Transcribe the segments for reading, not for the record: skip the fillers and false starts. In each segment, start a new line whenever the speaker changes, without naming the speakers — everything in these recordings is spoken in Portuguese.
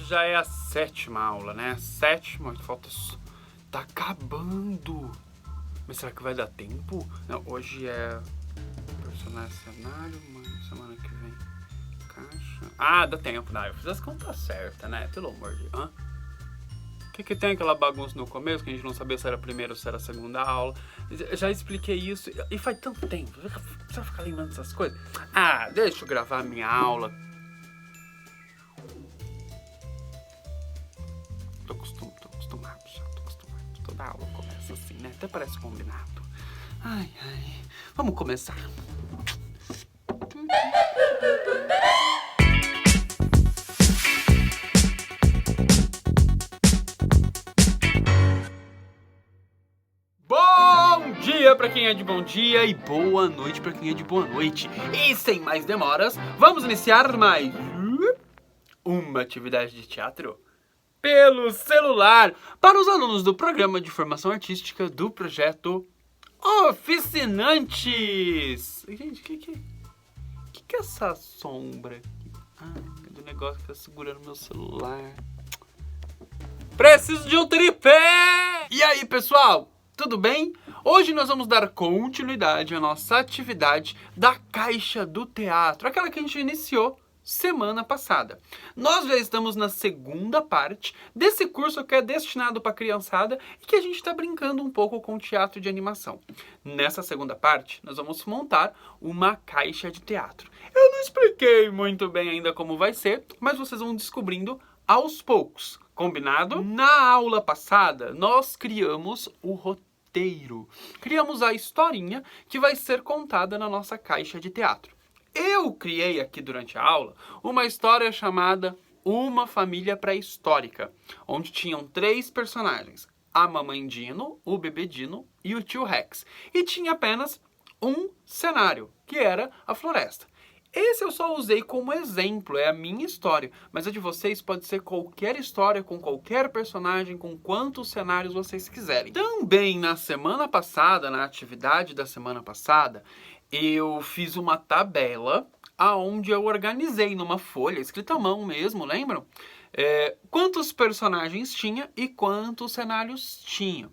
já é a 7ª aula, né? 7ª, falta... Tá acabando. Mas será que vai dar tempo? Não, hoje é... personagem, cenário, semana que vem... caixa... Ah, dá tempo, né? Eu fiz as contas certas, né? Pelo amor de Deus. O que tem aquela bagunça no começo, que a gente não sabia se era a primeira ou se era a segunda aula. Já expliquei isso, e faz tanto tempo. Você vai ficar lembrando dessas coisas? Ah, deixa eu gravar a minha aula. Tô acostumado já, tô acostumado. Toda aula começa assim, né? Até parece combinado. Ai, vamos começar. Bom dia pra quem é de bom dia e boa noite pra quem é de boa noite. E sem mais demoras, vamos iniciar mais uma atividade de teatro pelo celular para os alunos do programa de formação artística do projeto Oficinantes. Gente, que é essa sombra aqui? Do negócio que tá segurando meu celular. Preciso de um tripé! E aí, pessoal? Tudo bem? Hoje nós vamos dar continuidade à nossa atividade da Caixa do Teatro, aquela que a gente iniciou semana passada. Nós já estamos na segunda parte desse curso que é destinado para a criançada e que a gente está brincando um pouco com teatro de animação. Nessa segunda parte, nós vamos montar uma caixa de teatro. Eu não expliquei muito bem ainda como vai ser, mas vocês vão descobrindo aos poucos. Combinado? Na aula passada, nós criamos o roteiro. Criamos a historinha que vai ser contada na nossa caixa de teatro. Eu criei aqui durante a aula uma história chamada Uma Família Pré-Histórica, onde tinham 3 personagens, a Mamãe Dino, o Bebê Dino e o Tio Rex. E tinha apenas um cenário, que era a floresta. Esse eu só usei como exemplo, é a minha história, mas a de vocês pode ser qualquer história, com qualquer personagem, com quantos cenários vocês quiserem. Também na semana passada, na atividade da semana passada, eu fiz uma tabela aonde eu organizei numa folha, escrita à mão mesmo, lembram? Quantos personagens tinha e quantos cenários tinha.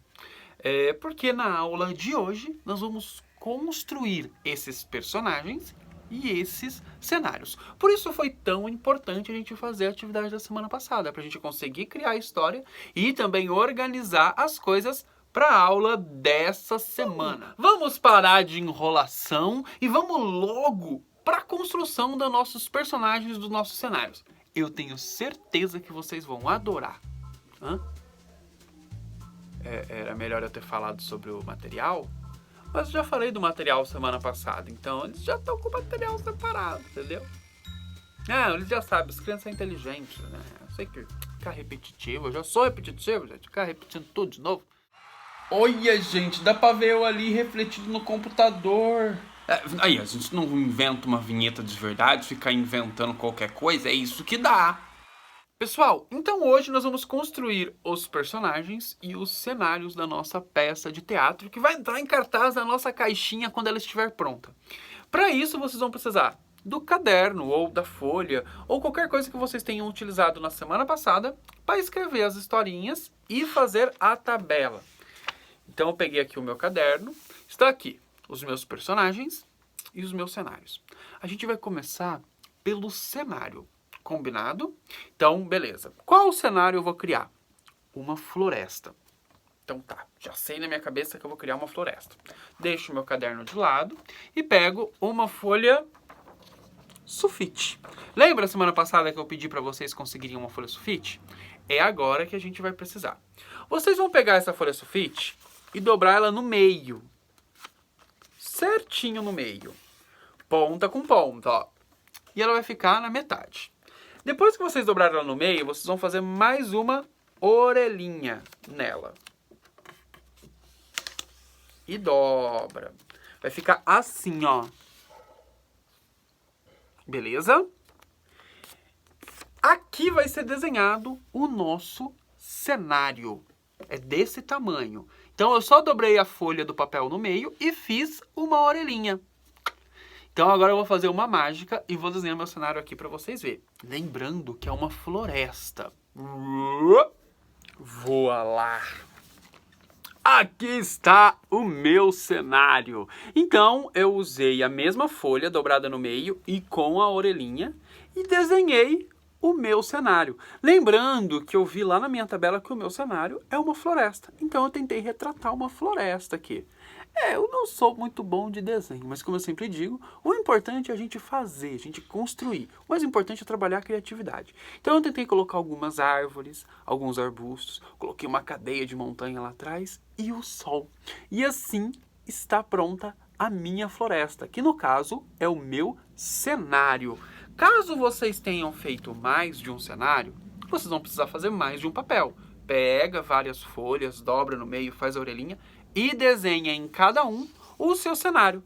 Porque na aula de hoje nós vamos construir esses personagens e esses cenários. Por isso foi tão importante a gente fazer a atividade da semana passada, para a gente conseguir criar a história e também organizar as coisas para a aula dessa semana. Vamos parar de enrolação e vamos logo para a construção dos nossos personagens, dos nossos cenários. Eu tenho certeza que vocês vão adorar. Era melhor eu ter falado sobre o material? Mas eu já falei do material semana passada, então eles já estão com o material separado, entendeu? Eles já sabem, as crianças são inteligentes, né? Eu sei que ficar repetitivo, eu já sou repetitivo, gente, ficar repetindo tudo de novo. Olha, gente, dá pra ver eu ali refletido no computador. Aí, a gente não inventa uma vinheta de verdade, ficar inventando qualquer coisa, é isso que dá. Pessoal, então hoje nós vamos construir os personagens e os cenários da nossa peça de teatro que vai entrar em cartaz na nossa caixinha quando ela estiver pronta. Para isso, vocês vão precisar do caderno ou da folha ou qualquer coisa que vocês tenham utilizado na semana passada para escrever as historinhas e fazer a tabela. Então eu peguei aqui o meu caderno, está aqui os meus personagens e os meus cenários. A gente vai começar pelo cenário. Combinado? Então, beleza. Qual cenário eu vou criar? Uma floresta. Então tá, já sei na minha cabeça que eu vou criar uma floresta. Deixo o meu caderno de lado e pego uma folha sulfite. Lembra a semana passada que eu pedi para vocês conseguirem uma folha sulfite? É agora que a gente vai precisar. Vocês vão pegar essa folha sulfite e dobrar ela no meio. Certinho no meio. Ponta com ponta, ó. E ela vai ficar na metade. Depois que vocês dobrarem ela no meio, vocês vão fazer mais uma orelhinha nela. E dobra. Vai ficar assim, ó. Beleza? Aqui vai ser desenhado o nosso cenário. É desse tamanho. Então eu só dobrei a folha do papel no meio e fiz uma orelhinha. Então agora eu vou fazer uma mágica e vou desenhar meu cenário aqui para vocês verem. Lembrando que é uma floresta. Voa lá! Aqui está o meu cenário. Então, eu usei a mesma folha dobrada no meio e com a orelhinha e desenhei o meu cenário. Lembrando que eu vi lá na minha tabela que o meu cenário é uma floresta. Então, eu tentei retratar uma floresta aqui. Eu não sou muito bom de desenho, mas como eu sempre digo, o importante é a gente fazer, a gente construir. O mais importante é trabalhar a criatividade. Então eu tentei colocar algumas árvores, alguns arbustos, coloquei uma cadeia de montanha lá atrás e o sol. E assim está pronta a minha floresta, que no caso é o meu cenário. Caso vocês tenham feito mais de um cenário, vocês vão precisar fazer mais de um papel. Pega várias folhas, dobra no meio, faz a orelhinha e desenha em cada um o seu cenário.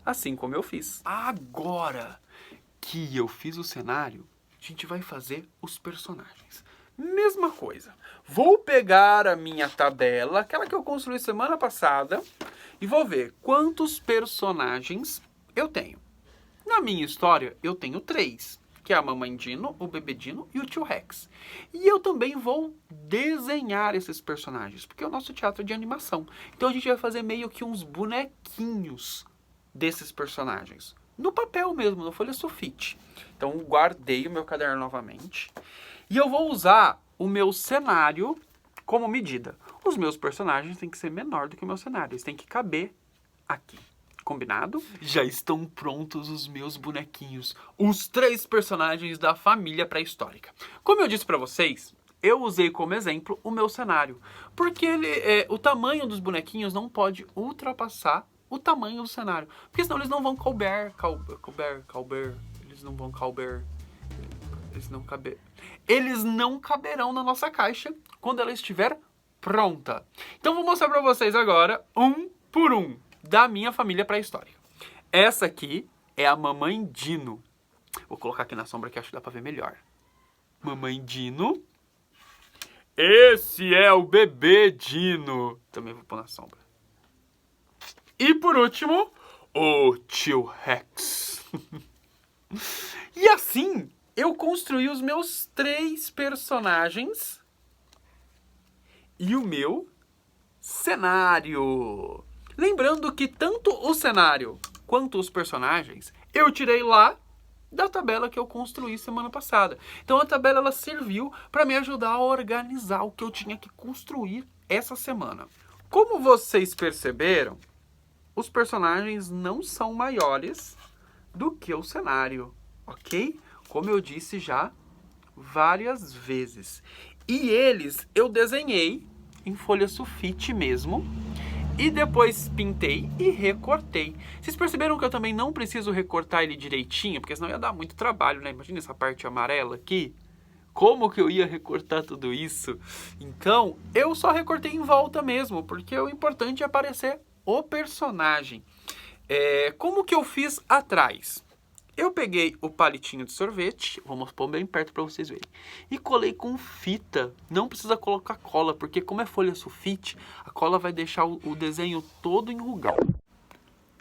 Assim como eu fiz. Agora que eu fiz o cenário, a gente vai fazer os personagens. Mesma coisa. Vou pegar a minha tabela, aquela que eu construí semana passada, e vou ver quantos personagens eu tenho. Na minha história, eu tenho 3. Que é a Mamãe Dino, o Bebê Dino e o Tio Rex. E eu também vou desenhar esses personagens, porque o nosso teatro é de animação. Então a gente vai fazer meio que uns bonequinhos desses personagens. No papel mesmo, na folha sulfite. Então guardei o meu caderno novamente. E eu vou usar o meu cenário como medida. Os meus personagens têm que ser menor do que o meu cenário. Eles têm que caber aqui. Combinado? Já estão prontos os meus bonequinhos, os 3 personagens da família pré-histórica. Como eu disse pra vocês, eu usei como exemplo o meu cenário, porque o tamanho dos bonequinhos não pode ultrapassar o tamanho do cenário, porque senão eles não vão eles não caberão na nossa caixa quando ela estiver pronta. Então vou mostrar pra vocês agora, um por um, da minha família pré-histórica. Essa aqui é a Mamãe Dino. Vou colocar aqui na sombra que acho que dá pra ver melhor. Mamãe Dino. Esse é o Bebê Dino. Também vou pôr na sombra. E por último, o Tio Rex. E assim, eu construí os meus 3 personagens e o meu cenário. Lembrando que tanto o cenário quanto os personagens eu tirei lá da tabela que eu construí semana passada. Então a tabela ela serviu para me ajudar a organizar o que eu tinha que construir essa semana. Como vocês perceberam, os personagens não são maiores do que o cenário, ok? Como eu disse já várias vezes. E eles eu desenhei em folha sulfite mesmo. E depois pintei e recortei. Vocês perceberam que eu também não preciso recortar ele direitinho? Porque senão ia dar muito trabalho, né? Imagina essa parte amarela aqui. Como que eu ia recortar tudo isso? Então, eu só recortei em volta mesmo. Porque o importante é aparecer o personagem. Como que eu fiz atrás? Eu peguei o palitinho de sorvete, vamos pôr bem perto para vocês verem, e colei com fita. Não precisa colocar cola, porque como é folha sulfite, a cola vai deixar o desenho todo enrugado.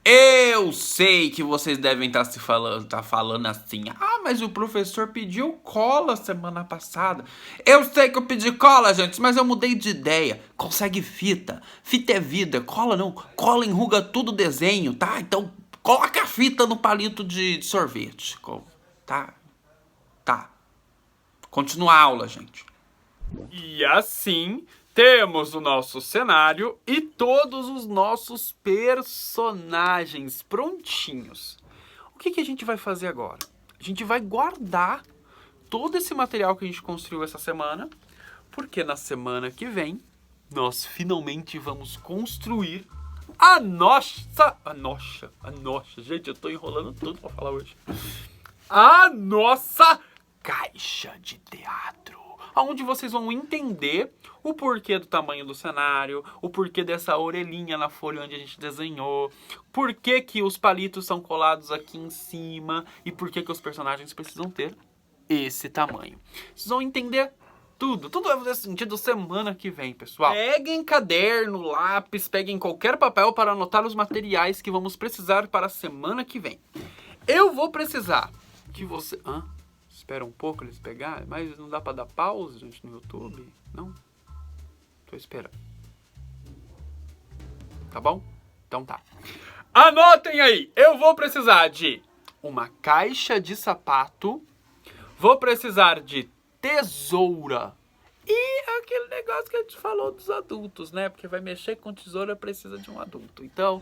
Eu sei que vocês devem estar falando assim, mas o professor pediu cola semana passada. Eu sei que eu pedi cola, gente, mas eu mudei de ideia. Consegue fita. Fita é vida, cola não. Cola enruga tudo o desenho, tá? Então coloca a fita no palito de sorvete. Tá? Tá. Continua a aula, gente. E assim temos o nosso cenário e todos os nossos personagens prontinhos. O que a gente vai fazer agora? A gente vai guardar todo esse material que a gente construiu essa semana, porque na semana que vem nós finalmente vamos construir a nossa, gente, eu tô enrolando tudo pra falar hoje. A nossa caixa de teatro, onde vocês vão entender o porquê do tamanho do cenário, o porquê dessa orelhinha na folha onde a gente desenhou, por que os palitos são colados aqui em cima e por que os personagens precisam ter esse tamanho. Vocês vão entender tudo vai fazer sentido semana que vem, pessoal. Peguem caderno, lápis, peguem qualquer papel para anotar os materiais que vamos precisar para a semana que vem. Eu vou precisar que você... Espera um pouco eles pegarem, mas não dá pra dar pause, gente, no YouTube? Não? Tô esperando. Tá bom? Então tá. Anotem aí! Eu vou precisar de uma caixa de sapato, vou precisar de tesoura e aquele negócio que a gente falou dos adultos, né? Porque vai mexer com tesoura, precisa de um adulto. Então,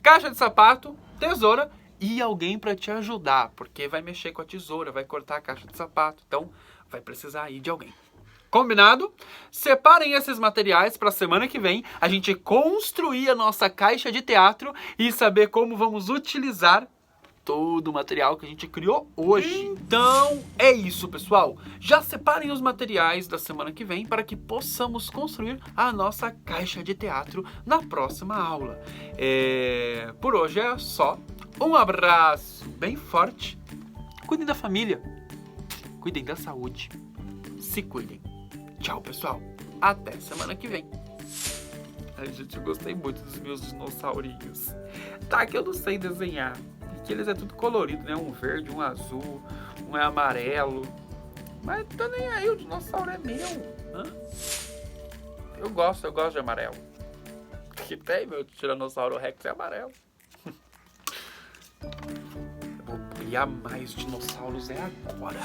caixa de sapato, tesoura e alguém para te ajudar, porque vai mexer com a tesoura, vai cortar a caixa de sapato, então vai precisar aí de alguém. Combinado? Separem esses materiais para a semana que vem a gente construir a nossa caixa de teatro e saber como vamos utilizar todo o material que a gente criou hoje. Então é isso, pessoal. Já separem os materiais da semana que vem para que possamos construir a nossa caixa de teatro na próxima aula. Por hoje é só. Um abraço bem forte. Cuidem da família. Cuidem da saúde. Se cuidem. Tchau, pessoal. Até semana que vem. Ai, gente, eu gostei muito dos meus dinossaurinhos. Tá que eu não sei desenhar. Porque eles é tudo colorido, né? Um verde, um azul, um é amarelo. Mas tô nem aí, o dinossauro é meu. Hã? Eu gosto de amarelo. Que tem, meu Tiranossauro Rex é amarelo. Eu vou criar mais dinossauros agora.